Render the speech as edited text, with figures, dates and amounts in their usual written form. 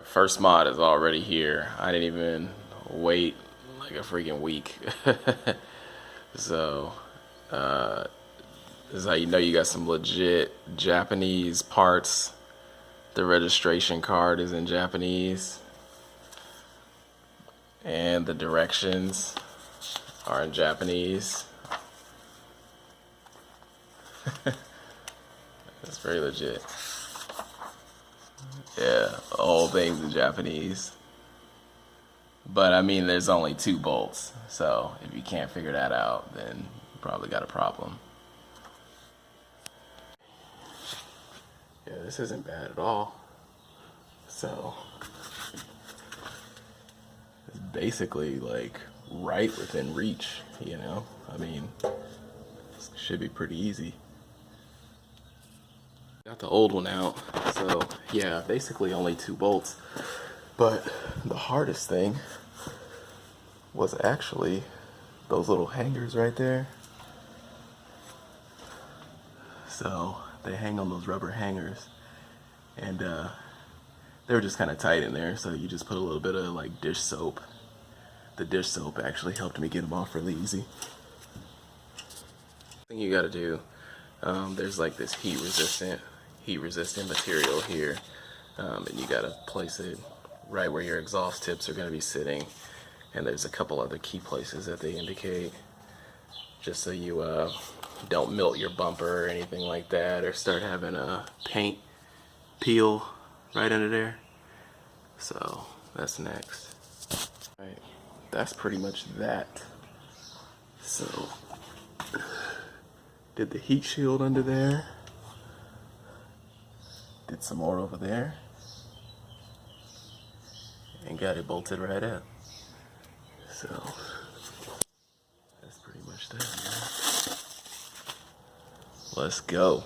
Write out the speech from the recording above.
first mod is already here. I didn't even wait like a freaking week. So, this is how you know you got some legit Japanese parts. The registration card is in Japanese. And the directions are in Japanese. It's very legit. Yeah, the whole thing's in Japanese. But I mean, there's only 2 bolts. So if you can't figure that out, then you probably got a problem. Yeah, this isn't bad at all. So it's basically like right within reach, you know? I mean, this should be pretty easy. Got the old one out, so yeah, basically only 2 bolts. But the hardest thing was actually those little hangers right there. So they hang on those rubber hangers, and they were just kind of tight in there, so you just put a little bit of like dish soap. The dish soap actually helped me get them off really easy. Thing you gotta do, there's like this heat resistant material here, and you gotta place it right where your exhaust tips are gonna be sitting. And there's a couple other key places that they indicate, just so you don't melt your bumper or anything like that, or start having a paint peel right under there. So that's next. All right, that's pretty much that. So did the heat shield under there, did some more over there, and got it bolted right up. So that's pretty much that, man. Let's go.